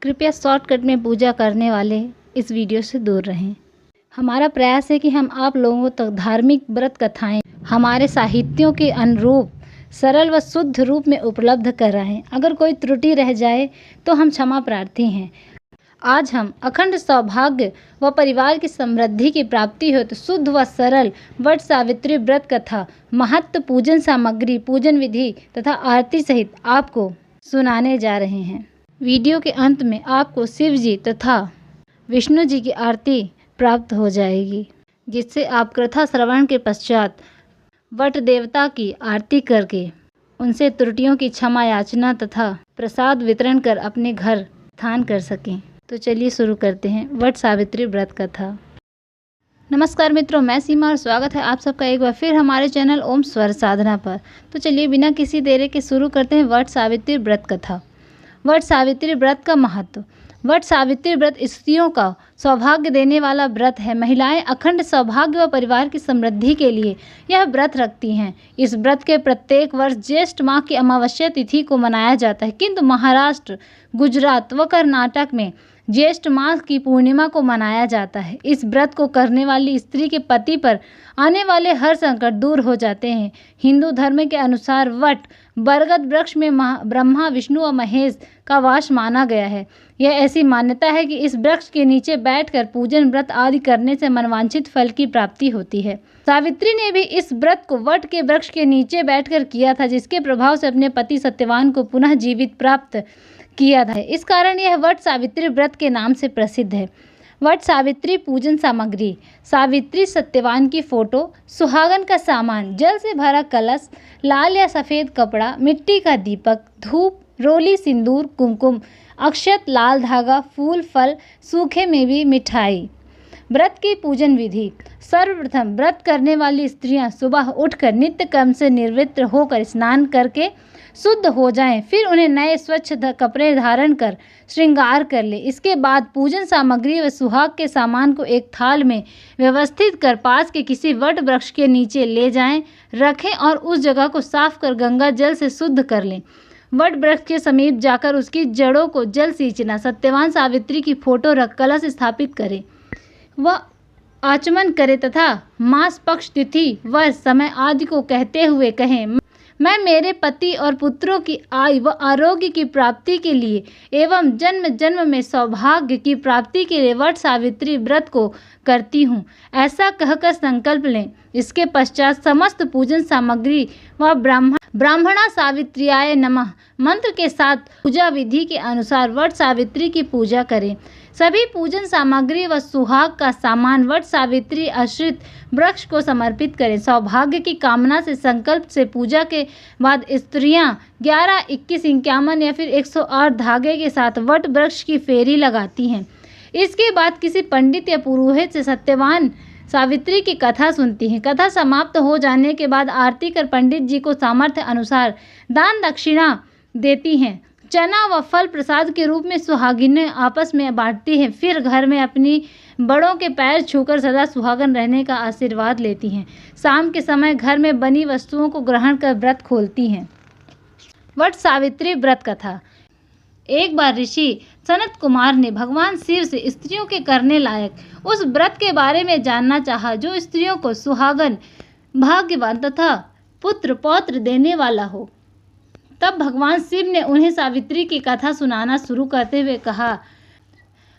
कृपया शॉर्टकट में पूजा करने वाले इस वीडियो से दूर रहें। हमारा प्रयास है कि हम आप लोगों तक धार्मिक व्रत कथाएं हमारे साहित्यों के अनुरूप सरल व शुद्ध रूप में उपलब्ध कराएं। अगर कोई त्रुटि रह जाए तो हम क्षमा प्रार्थी हैं। आज हम अखंड सौभाग्य व परिवार की समृद्धि की प्राप्ति हो तो शुद्ध व सरल वट सावित्री व्रत कथा, महत्व, पूजन सामग्री, पूजन विधि तथा आरती सहित आपको सुनाने जा रहे हैं। वीडियो के अंत में आपको शिव जी तथा विष्णु जी की आरती प्राप्त हो जाएगी, जिससे आप कथा श्रवण के पश्चात वट देवता की आरती करके उनसे त्रुटियों की क्षमा याचना तथा प्रसाद वितरण कर अपने घर स्थान कर सकें। तो चलिए शुरू करते हैं वट सावित्री व्रत कथा। नमस्कार मित्रों, मैं सीमा और स्वागत है आप सबका एक बार फिर हमारे चैनल ओम स्वर साधना पर। तो चलिए बिना किसी देरी के शुरू करते हैं वट सावित्री व्रत कथा। वट सावित्री व्रत का महत्व। वट सावित्री व्रत स्त्रियों का सौभाग्य देने वाला व्रत है। महिलाएं अखंड सौभाग्य व परिवार की समृद्धि के लिए यह व्रत रखती हैं। इस व्रत के प्रत्येक वर्ष ज्येष्ठ माह की अमावस्या तिथि को मनाया जाता है, किंतु महाराष्ट्र, गुजरात व कर्नाटक में ज्येष्ठ मास की पूर्णिमा को मनाया जाता है। इस व्रत को करने वाली स्त्री के पति पर आने वाले हर संकट दूर हो जाते हैं। हिंदू धर्म के अनुसार वट बरगद वृक्ष में ब्रह्मा, विष्णु और महेश का वास माना गया है। यह ऐसी मान्यता है कि इस वृक्ष के नीचे बैठकर पूजन व्रत आदि करने से मनवांछित फल की प्राप्ति होती है। सावित्री ने भी इस व्रत को वट के वृक्ष के नीचे बैठकर किया था, जिसके प्रभाव से अपने पति सत्यवान को पुनः जीवित प्राप्त किया था। इस कारण यह वट सावित्री व्रत के नाम से प्रसिद्ध है। वट सावित्री पूजन सामग्री। सावित्री सत्यवान की फोटो, सुहागन का सामान, जल से भरा कलश, लाल या सफ़ेद कपड़ा, मिट्टी का दीपक, धूप, रोली, सिंदूर, कुमकुम, अक्षत, लाल धागा, फूल, फल, सूखे मेवे, मिठाई। व्रत की पूजन विधि। सर्वप्रथम व्रत करने वाली स्त्रियां सुबह उठकर नित्य कर्म से निवृत्त होकर स्नान करके शुद्ध हो जाएं, फिर उन्हें नए स्वच्छ कपड़े धारण कर श्रृंगार कर ले। इसके बाद पूजन सामग्री व सुहाग के सामान को एक थाल में व्यवस्थित कर पास के किसी वट वृक्ष के नीचे ले जाएं, रखें और उस जगह को साफ कर गंगा जल से शुद्ध कर लें। वट वृक्ष के समीप जाकर उसकी जड़ों को जल सींचना। सत्यवान सावित्री की फोटो रख कलश स्थापित करें व आचमन करें तथा मास, पक्ष, तिथि, वर्ष, समय आदि को कहते हुए कहें, मैं मेरे पति और पुत्रों की आयु व आरोग्य की प्राप्ति के लिए एवं जन्म जन्म में सौभाग्य की प्राप्ति के लिए वट सावित्री व्रत को करती हूँ, ऐसा कहकर संकल्प लें। इसके पश्चात समस्त पूजन सामग्री व ब्राह्मणा सावित्र्याय नमः मंत्र के साथ पूजा विधि के अनुसार वट सावित्री की पूजा करें। सभी पूजन सामग्री व सुहाग का सामान वट सावित्री आश्रित वृक्ष को समर्पित करें। सौभाग्य की कामना से संकल्प से पूजा के बाद स्त्रियां 11, 21, 51 या फिर 108 धागे के साथ वट वृक्ष की फेरी लगाती हैं। इसके बाद किसी पंडित या पुरोहित से सत्यवान सावित्री की कथा सुनती हैं। कथा समाप्त हो जाने के बाद आरती कर पंडित जी को सामर्थ्य अनुसार दान दक्षिणा देती हैं। चना व फल प्रसाद के रूप में सुहागिनें आपस में बांटती हैं। फिर घर में अपनी बड़ों के पैर छूकर सदा सुहागन रहने का आशीर्वाद लेती हैं। शाम के समय घर में बनी वस्तुओं को ग्रहण कर व्रत खोलती हैं। वट सावित्री व्रत कथा। एक बार ऋषि सनत कुमार ने भगवान शिव से स्त्रियों के करने लायक उस व्रत के बारे में जानना चाहा जो स्त्रियों को सुहागन, भाग्यवान तथा पुत्र पौत्र देने वाला हो। तब भगवान शिव ने उन्हें सावित्री की कथा सुनाना शुरू करते हुए कहा,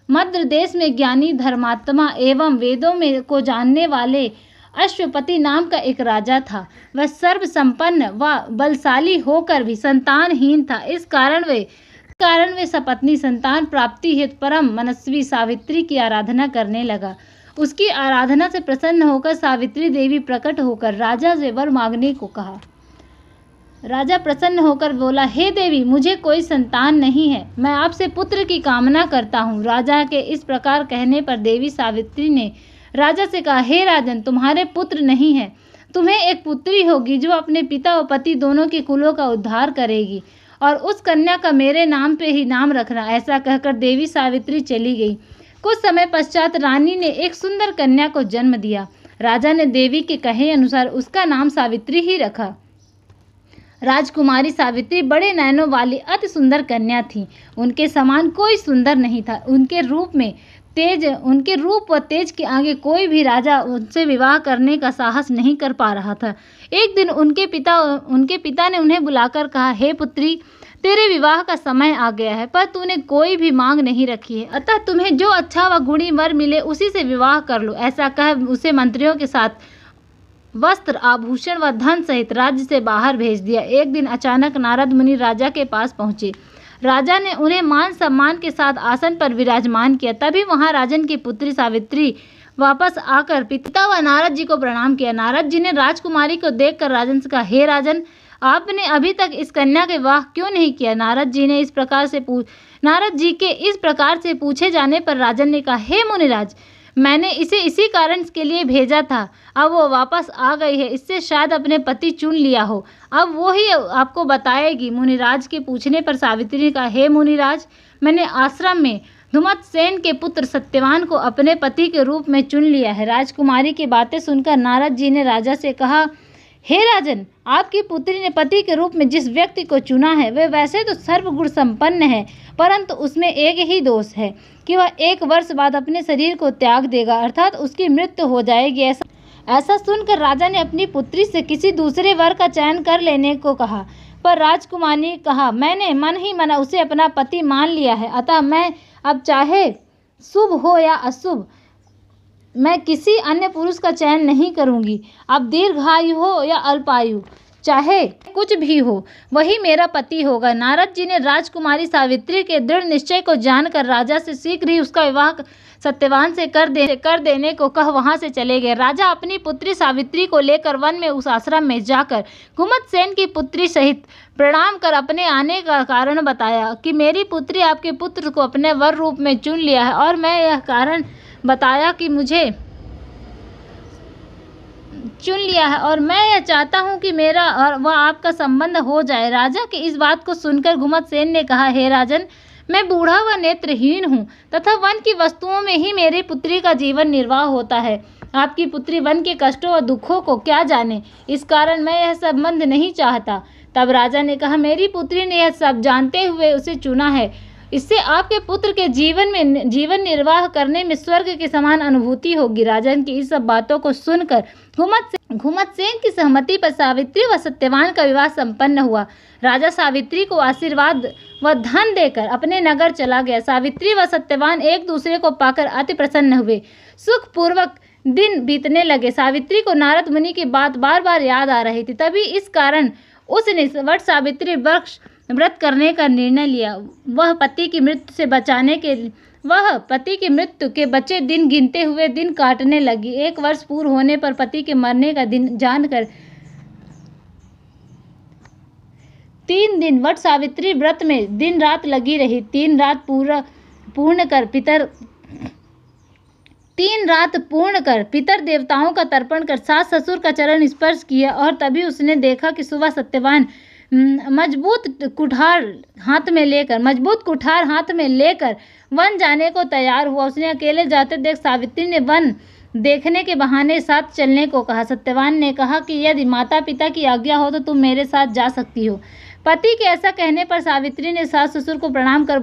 मध्य देश में ज्ञानी, धर्मात्मा एवं वेदों में को जानने वाले अश्वपति नाम का एक राजा था। वह सर्व संपन्न व बलशाली होकर भी संतानहीन था। इस कारण वे सपत्नी संतान प्राप्ति हेतु परम मनस्वी सावित्री की आराधना करने लगा। उसकी आराधना से प्रसन्न होकर सावित्री देवी प्रकट होकर राजा से वर मांगने को कहा। राजा प्रसन्न होकर बोला, हे देवी, मुझे कोई संतान नहीं है, मैं आपसे पुत्र की कामना करता हूँ। राजा के इस प्रकार कहने पर देवी सावित्री ने राजा से कहा, हे राजन, तुम्हारे पुत्र नहीं है, तुम्हें एक पुत्री होगी जो अपने पिता और पति दोनों के कुलों का उद्धार करेगी और उस कन्या का मेरे नाम पे ही नाम रखना। ऐसा कहकर देवी सावित्री चली गई। कुछ समय पश्चात रानी ने एक सुंदर कन्या को जन्म दिया। राजा ने देवी के कहे अनुसार उसका नाम सावित्री ही रखा। राजकुमारी सावित्री बड़े नयनों वाली अति सुंदर कन्या थी। उनके समान कोई सुंदर नहीं था। उनके रूप व तेज के आगे कोई भी राजा उनसे विवाह करने का साहस नहीं कर पा रहा था। एक दिन उनके पिता ने उन्हें बुलाकर कहा, हे पुत्री, तेरे विवाह का समय आ गया है, पर तूने कोई भी मांग नहीं रखी है, अतः तुम्हें जो अच्छा व गुणी वर मिले उसी से विवाह कर लो। ऐसा कह उसे मंत्रियों के साथ वस्त्र, आभूषण व धन सहित राज्य से बाहर भेज दिया। एक दिन अचानक नारद मुनि राजा के पास पहुंचे। राजा ने उन्हें मान सम्मान के साथ आसन पर विराजमान किया। तभी वहां राजन की पुत्री सावित्री वापस आकर पिता व नारद जी को प्रणाम किया। नारद जी ने राजकुमारी को देखकर राजन से कहा, हे राजन, आपने अभी तक इस कन्या के विवाह क्यों नहीं किया? नारद जी के इस प्रकार से पूछे जाने पर राजन ने कहा, हे मुनिराज, मैंने इसे इसी कारण के लिए भेजा था। अब वो वापस आ गई है, इससे शायद अपने पति चुन लिया हो। अब वो ही आपको बताएगी। मुनिराज के पूछने पर सावित्री ने कहा, हे मुनिराज, मैंने आश्रम में धुमतसेन के पुत्र सत्यवान को अपने पति के रूप में चुन लिया है। राजकुमारी की बातें सुनकर नारद जी ने राजा से कहा, हे राजन, आपकी पुत्री ने पति के रूप में जिस व्यक्ति को चुना है वह वैसे तो सर्वगुण संपन्न है, परंतु उसमें एक ही दोष है कि वह 1 वर्ष बाद अपने शरीर को त्याग देगा, अर्थात उसकी मृत्यु हो जाएगी। ऐसा सुनकर राजा ने अपनी पुत्री से किसी दूसरे वर का चयन कर लेने को कहा, पर राजकुमारी ने कहा, मैंने मन ही मन उसे अपना पति मान लिया है, अतः मैं अब चाहे शुभ हो या अशुभ, मैं किसी अन्य पुरुष का चयन नहीं करूंगी। अब दीर्घायु हो या अल्पायु, चाहे कुछ भी हो, वही मेरा पति होगा। नारद जी ने राजकुमारी सावित्री के दृढ़ निश्चय को जानकर राजा से शीघ्र ही उसका विवाह सत्यवान से कर देने को कह वहां से चले गए। राजा अपनी पुत्री सावित्री को लेकर वन में उस आश्रम में जाकर धुमतसेन की पुत्री सहित प्रणाम कर अपने आने का कारण बताया कि मेरी पुत्री आपके पुत्र को अपने वर रूप में चुन लिया है, और मैं यह कारण बताया कि मुझे चुन लिया है और मैं यह चाहता हूं कि मेरा और वह आपका संबंध हो जाए। राजा की इस बात को सुनकर धुमतसेन ने कहा, हे राजन, मैं बूढ़ा व नेत्रहीन हूँ तथा वन की वस्तुओं में ही मेरी पुत्री का जीवन निर्वाह होता है। आपकी पुत्री वन के कष्टों और दुखों को क्या जाने, इस कारण मैं यह संबंध नहीं चाहता। तब राजा ने कहा, मेरी पुत्री ने यह सब जानते हुए उसे चुना है, इससे आपके पुत्र के जीवन निर्वाह करने में स्वर्ग के समान अनुभूति होगी। राजन की इस सब बातों को सुनकर धुमतसेन की सहमति पर सावित्री व सत्यवान का विवाह संपन्न हुआ। राजा सावित्री को आशीर्वाद व धन देकर अपने नगर चला गया। सावित्री व सत्यवान एक दूसरे को पाकर अति प्रसन्न हुए। सुखपूर्वक दिन बीतने लगे। सावित्री को नारद मुनि की बात बार बार याद आ रही थी। तभी इस कारण उसने वट सावित्री व्रत करने का निर्णय लिया। वह पति की मृत्यु के बचे दिन गिनते हुए दिन काटने लगी। 1 वर्ष पूर्ण होने पर पति के मरने का दिन जानकर 3 दिन वट सावित्री व्रत में दिन रात लगी रही। 3 रात पूर्ण कर पितर देवताओं का तर्पण कर सास ससुर का चरण स्पर्श किया, और तभी उसने देखा कि सुबह सत्यवान मजबूत कुठार हाथ में लेकर वन जाने को तैयार हुआ। उसने अकेले जाते देख सावित्री ने वन देखने के बहाने साथ चलने को कहा। सत्यवान ने कहा कि यदि माता पिता की आज्ञा हो तो तुम मेरे साथ जा सकती हो। पति के ऐसा कहने पर सावित्री ने सास ससुर को प्रणाम कर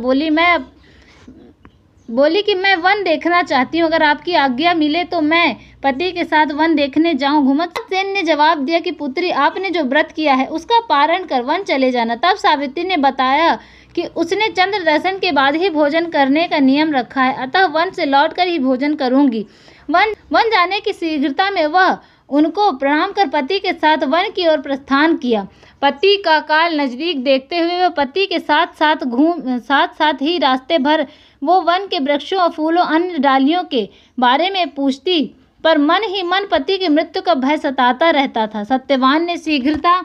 बोली कि मैं वन देखना चाहती हूँ, अगर आपकी आज्ञा मिले तो मैं पति के साथ वन देखने जाऊं। धुमतसेन ने जवाब दिया कि पुत्री, आपने जो व्रत किया है उसका पारण कर वन चले जाना। तब सावित्री ने बताया कि उसने चंद्र दर्शन के बाद ही भोजन करने का नियम रखा है, अतः वन से लौटकर ही भोजन करूंगी। वन जाने की शीघ्रता में वह उनको प्रणाम कर पति के साथ वन की ओर प्रस्थान किया। पति का काल नजदीक देखते हुए वह पति के साथ ही रास्ते भर वो वन के वृक्षों और फूलों अन्य डालियों के बारे में पूछती, पर मन ही मन पति की मृत्यु का भय सताता रहता था। सत्यवान ने शीघ्रता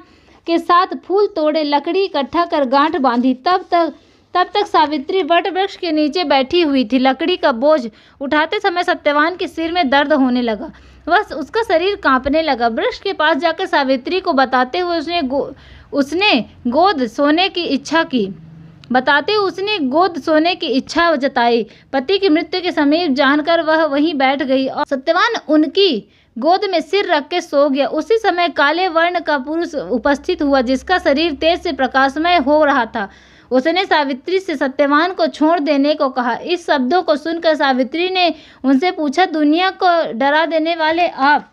के साथ फूल तोड़े, लकड़ी इकट्ठा कर गांठ बांधी। तब तक सावित्री वट वृक्ष के नीचे बैठी हुई थी। लकड़ी का बोझ उठाते समय सत्यवान के सिर में दर्द होने लगा, उसका शरीर कांपने लगा। वृक्ष के पास जाकर सावित्री को बताते हुए उसने गोद सोने की इच्छा जताई। पति की मृत्यु के समीप जानकर वह वहीं बैठ गई और सत्यवान उनकी गोद में सिर रख के सो गया। उसी समय काले वर्ण का पुरुष उपस्थित हुआ, जिसका शरीर तेज से प्रकाशमय हो रहा था। उसने सावित्री से सत्यवान को छोड़ देने को कहा। इस शब्दों को सुनकर सावित्री ने उनसे पूछा, दुनिया को डरा देने वाले आप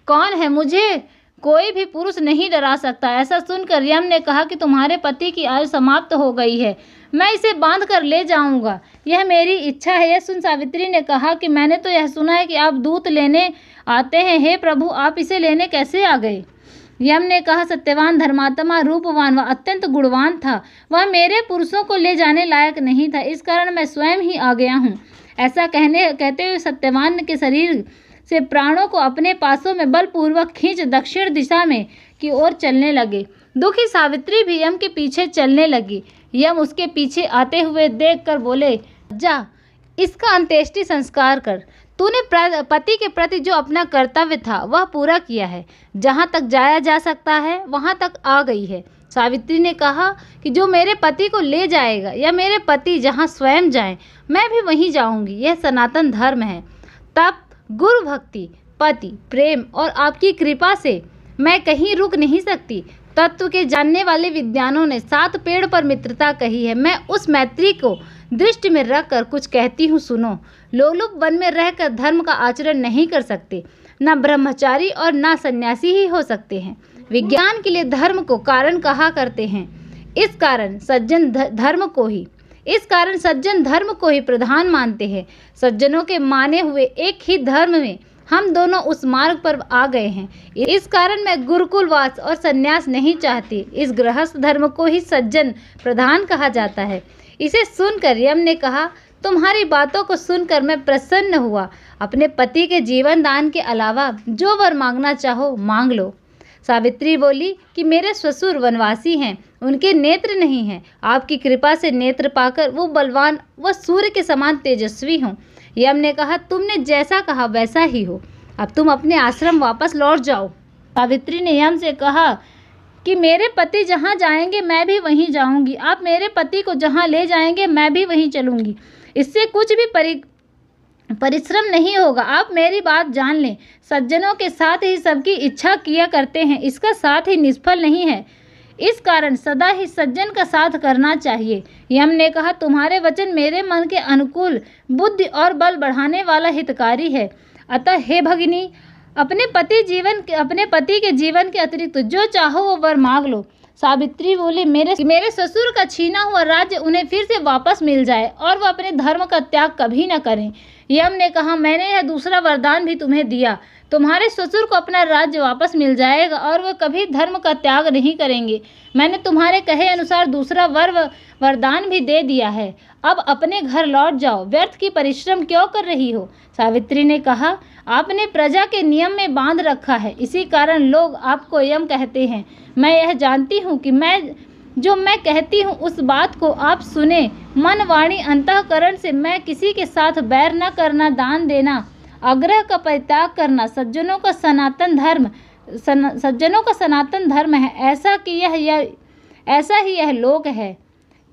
कौन है? मुझे कोई भी पुरुष नहीं डरा सकता। ऐसा सुनकर यम ने कहा कि तुम्हारे पति की आयु समाप्त हो गई है, मैं इसे बांध कर ले जाऊंगा, यह मेरी इच्छा है। यह सुन सावित्री ने कहा कि मैंने तो यह सुना है कि आप दूत लेने आते हैं, हे प्रभु आप इसे लेने कैसे आ गए? यम ने कहा, सत्यवान धर्मात्मा, रूपवान व अत्यंत गुणवान था। वह मेरे पुरुषों को ले जाने लायक नहीं था, इस कारण मैं स्वयं ही आ गया हूँ। ऐसा कहते हुए सत्यवान के शरीर से प्राणों को अपने पासों में बलपूर्वक खींच दक्षिण दिशा में की ओर चलने लगे। दुखी सावित्री भी यम के पीछे चलने लगी। यम उसके पीछे आते हुए देखकर बोले, जा इसका अंत्येष्टि संस्कार कर। तूने पति के प्रति जो अपना कर्तव्य था वह पूरा किया है। जहाँ तक जाया जा सकता है वहाँ तक आ गई है। सावित्री ने कहा कि जो मेरे पति को ले जाएगा या मेरे पति जहाँ स्वयं जाएं, मैं भी वहीं जाऊंगी। यह सनातन धर्म है। तप, गुरु भक्ति, पति प्रेम और आपकी कृपा से मैं कहीं रुक नहीं सकती। तत्व के जानने वाले विद्वानों ने 7 पेड़ पर मित्रता कही है। मैं उस मैत्री को दृष्टि में रखकर कुछ कहती हूँ, सुनो। लोलुप वन में रहकर धर्म का आचरण नहीं कर सकते, न ब्रह्मचारी और न सन्यासी ही हो सकते हैं। विज्ञान के लिए धर्म को कारण कहा करते हैं। इस कारण सज्जन धर्म को ही प्रधान मानते हैं। सज्जनों के माने हुए एक ही धर्म में हम दोनों उस मार्ग पर आ गए हैं। इस कारण मैं गुरुकुलवास और सन्यास नहीं चाहती। इस गृहस्थ धर्म को ही सज्जन प्रधान कहा जाता है। इसे सुनकर यम ने कहा, तुम्हारी बातों को सुनकर मैं प्रसन्न हुआ। अपने पति के जीवन दान के अलावा जो वर मांगना चाहो मांग लो। सावित्री बोली कि मेरे ससुर वनवासी हैं, उनके नेत्र नहीं हैं। आपकी कृपा से नेत्र पाकर वो बलवान व सूर्य के समान तेजस्वी हों। यम ने कहा, तुमने जैसा कहा वैसा ही हो। अब तुम अपने आश्रम वापस लौट जाओ। सावित्री ने यम से कहा कि मेरे पति जहाँ जाएंगे मैं भी वहीं जाऊंगी। आप मेरे पति को जहाँ ले जाएंगे मैं भी वहीं चलूंगी। इससे कुछ भी परिश्रम नहीं होगा। आप मेरी बात जान लें। सज्जनों के साथ ही सबकी इच्छा किया करते हैं, इसका साथ ही निष्फल नहीं है। इस कारण सदा ही सज्जन का साथ करना चाहिए। यम ने कहा, तुम्हारे वचन मेरे मन के अनुकूल, बुद्धि और बल बढ़ाने वाला हितकारी है। अतः हे भगिनी, अपने पति के जीवन के अतिरिक्त जो चाहो वो वर मांग लो। सावित्री बोली, मेरे ससुर का छीना हुआ राज्य उन्हें फिर से वापस मिल जाए और वह अपने धर्म का त्याग कभी न करें। यम ने कहा, मैंने यह दूसरा वरदान भी तुम्हें दिया। तुम्हारे ससुर को अपना राज्य वापस मिल जाएगा और वह कभी धर्म का त्याग नहीं करेंगे। मैंने तुम्हारे कहे अनुसार दूसरा वरदान भी दे दिया है। अब अपने घर लौट जाओ, व्यर्थ की परिश्रम क्यों कर रही हो? सावित्री ने कहा, आपने प्रजा के नियम में बांध रखा है, इसी कारण लोग आपको यम कहते हैं। मैं यह जानती हूँ कि जो मैं कहती हूँ उस बात को आप सुने। मन, वाणी, अंतःकरण से मैं किसी के साथ बैर न करना, दान देना, आग्रह का परित्याग करना सज्जनों का सनातन धर्म है। ऐसा ही यह लोक है।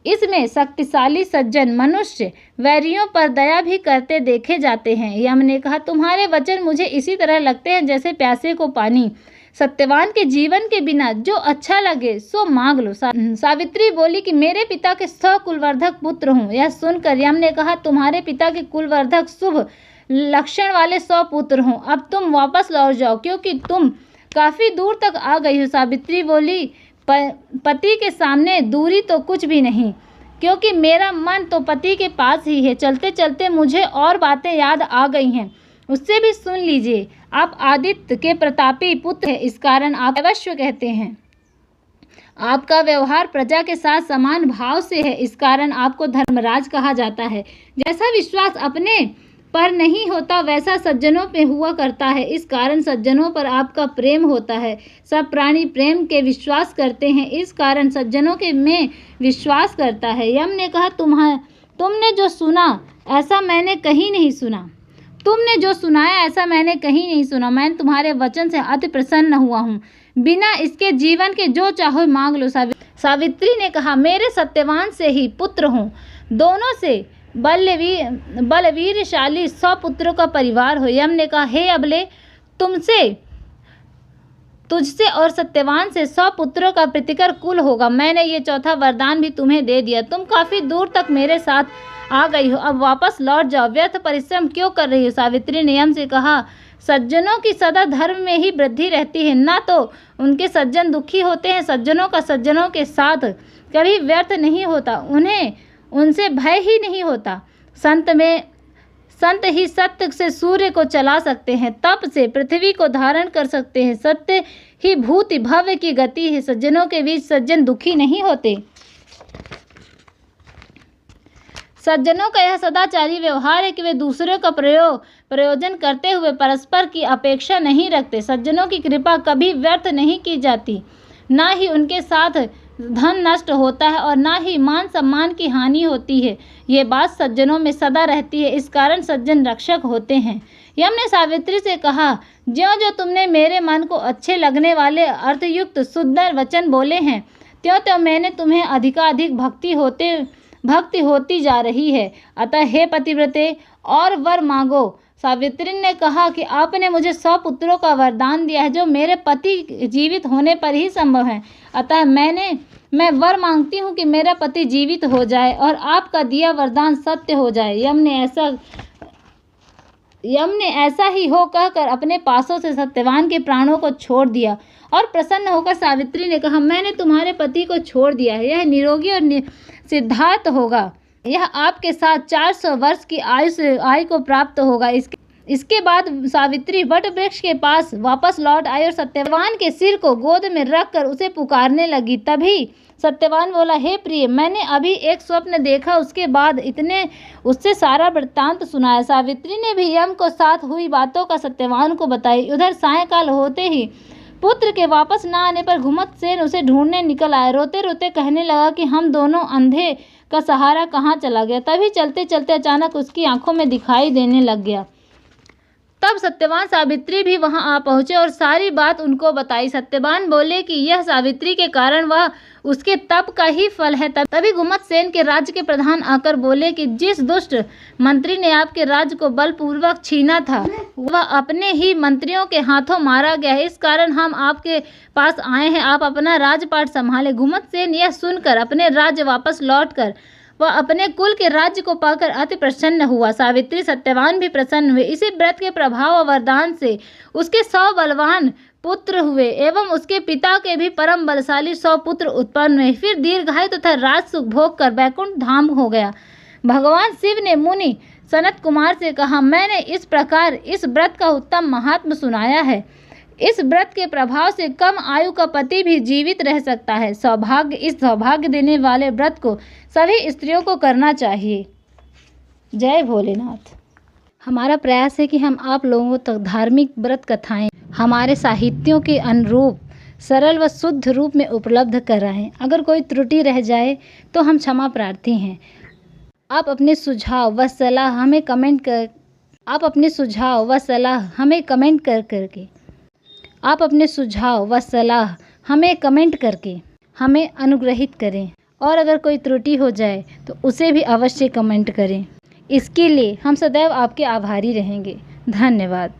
इसमें शक्तिशाली सज्जन मनुष्य वैरियों पर दया भी करते देखे जाते हैं। यम ने कहा, तुम्हारे वचन मुझे इसी तरह लगते हैं जैसे प्यासे को पानी। सत्यवान के जीवन के बिना जो अच्छा लगे सो मांग लो। सावित्री बोली कि मेरे पिता के 100 कुलवर्धक पुत्र हूँ। यह सुनकर यम ने कहा, तुम्हारे पिता के कुलवर्धक शुभ लक्षण वाले 100 पुत्र हों। अब तुम वापस लौट जाओ, क्योंकि तुम काफी दूर तक आ गई हो। सावित्री बोली, पति के सामने दूरी तो कुछ भी नहीं, क्योंकि मेरा मन तो पति के पास ही है। चलते चलते मुझे और बातें याद आ गई हैं, उससे भी सुन लीजिए। आप आदित्य के प्रतापी पुत्र हैं, इस कारण आप अवश्य कहते हैं। आपका व्यवहार प्रजा के साथ समान भाव से है, इस कारण आपको धर्मराज कहा जाता है। जैसा विश्वास अपने पर नहीं होता वैसा सज्जनों पे हुआ करता है, इस कारण सज्जनों पर आपका प्रेम होता है। सब प्राणी प्रेम के विश्वास करते हैं, इस कारण सज्जनों के में विश्वास करता है। यम ने कहा, तुमने जो सुना ऐसा मैंने कहीं नहीं सुना। तुमने जो सुनाया ऐसा मैंने कहीं नहीं सुना। मैं तुम्हारे वचन से अति प्रसन्न हुआ हूँ। बिना इसके जीवन के जो चाहो मांग लो। सावित्री ने कहा, मेरे सत्यवान से ही पुत्र हों, दोनों से बलवीरशाली 100 पुत्रों का परिवार हो। यम ने कहा, हे अबले, तुझसे और सत्यवान से 100 पुत्रों का प्रीतिकर कुल होगा। मैंने ये चौथा वरदान भी तुम्हें दे दिया। तुम काफी दूर तक मेरे साथ आ गई हो, अब वापस लौट जाओ। व्यर्थ परिश्रम क्यों कर रही हो? सावित्री ने यम से कहा, सज्जनों की सदा धर्म में ही वृद्धि रहती है, ना तो उनके सज्जन दुखी होते हैं। सज्जनों का सज्जनों के साथ कभी व्यर्थ नहीं होता, उन्हें उनसे भय ही नहीं होता। संत ही सत्य से सूर्य को चला सकते हैं, तप से पृथ्वी को धारण कर सकते हैं। सत्य ही भूति भव्य की गति है। सज्जनों के बीच सज्जन दुखी नहीं होते। सज्जनों का यह सदाचारी व्यवहार है कि वे दूसरों का प्रयोजन करते हुए परस्पर की अपेक्षा नहीं रखते। सज्जनों की कृपा कभी व्यर्थ नहीं की जाती, ना ही उनके साथ धन नष्ट होता है और ना ही मान सम्मान की हानि होती है। ये बात सज्जनों में सदा रहती है, इस कारण सज्जन रक्षक होते हैं। यम ने सावित्री से कहा, ज्यों-ज्यों तुमने मेरे मन को अच्छे लगने वाले अर्थयुक्त सुंदर वचन बोले हैं, त्यों-त्यों मैंने तुम्हें अधिकाधिक भक्ति होती जा रही है। अतः हे पतिव्रते, और वर मांगो। सावित्री ने कहा कि आपने मुझे 100 पुत्रों का वरदान दिया है, जो मेरे पति जीवित होने पर ही संभव है। अतः मैं वर मांगती हूँ कि मेरा पति जीवित हो जाए और आपका दिया वरदान सत्य हो जाए। यम ने ऐसा ही हो कहकर अपने पासों से सत्यवान के प्राणों को छोड़ दिया और प्रसन्न होकर सावित्री ने कहा, मैंने तुम्हारे पति को छोड़ दिया है। यह निरोगी और सिद्धार्थ होगा। यह आपके साथ 400 वर्ष की आयु को प्राप्त होगा। इसके बाद सावित्री वट वृक्ष के पास वापस लौट आई और सत्यवान के सिर को गोद में रखकर उसे पुकारने लगी। तभी सत्यवान बोला, हे प्रिय, मैंने अभी एक स्वप्न देखा। उसके बाद उससे सारा वृत्तांत सुनाया। सावित्री ने भी यम को साथ हुई बातों का सत्यवान को बताई। उधर सायंकाल होते ही पुत्र के वापस न आने पर घुमतसेन उसे ढूंढने निकल आए। रोते रोते कहने लगा कि हम दोनों अंधे का सहारा कहाँ चला गया। तभी चलते चलते अचानक उसकी आंखों में दिखाई देने लग गया। तब सत्यवान सावित्री भी वहां आ पहुंचे और सारी बात उनको बताई। सत्यवान बोले कि यह सावित्री के कारण वह उसके तप का ही फल है। तभी घुमतसेन के राज्य के प्रधान आकर बोले कि जिस दुष्ट मंत्री ने आपके राज्य को बलपूर्वक छीना था, वह अपने ही मंत्रियों के हाथों मारा गया है। इस कारण हम आपके पास आए हैं, आप अपना राजपाट संभालें। घुमतसेन यह सुनकर अपने राज्य वापस लौटकर वह अपने कुल के राज्य को पाकर अति प्रसन्न हुआ। सावित्री सत्यवान भी प्रसन्न हुए। इसी व्रत के प्रभाव और वरदान से उसके 100 बलवान पुत्र हुए एवं उसके पिता के भी परम बलशाली 100 पुत्र उत्पन्न हुए। फिर दीर्घायु तथा राज सुख भोग कर बैकुंठ धाम हो गया। भगवान शिव ने मुनि सनत कुमार से कहा, मैंने इस प्रकार इस व्रत का उत्तम महात्म सुनाया है। इस व्रत के प्रभाव से कम आयु का पति भी जीवित रह सकता है। इस सौभाग्य देने वाले व्रत को सभी स्त्रियों को करना चाहिए। जय भोलेनाथ। हमारा प्रयास है कि हम आप लोगों तक धार्मिक व्रत कथाएं हमारे साहित्यों के अनुरूप सरल व शुद्ध रूप में उपलब्ध कराएं। अगर कोई त्रुटि रह जाए तो हम क्षमा प्रार्थी हैं। आप अपने सुझाव व सलाह हमें कमेंट करके हमें अनुग्रहित करें और अगर कोई त्रुटि हो जाए तो उसे भी अवश्य कमेंट करें। इसके लिए हम सदैव आपके आभारी रहेंगे। धन्यवाद।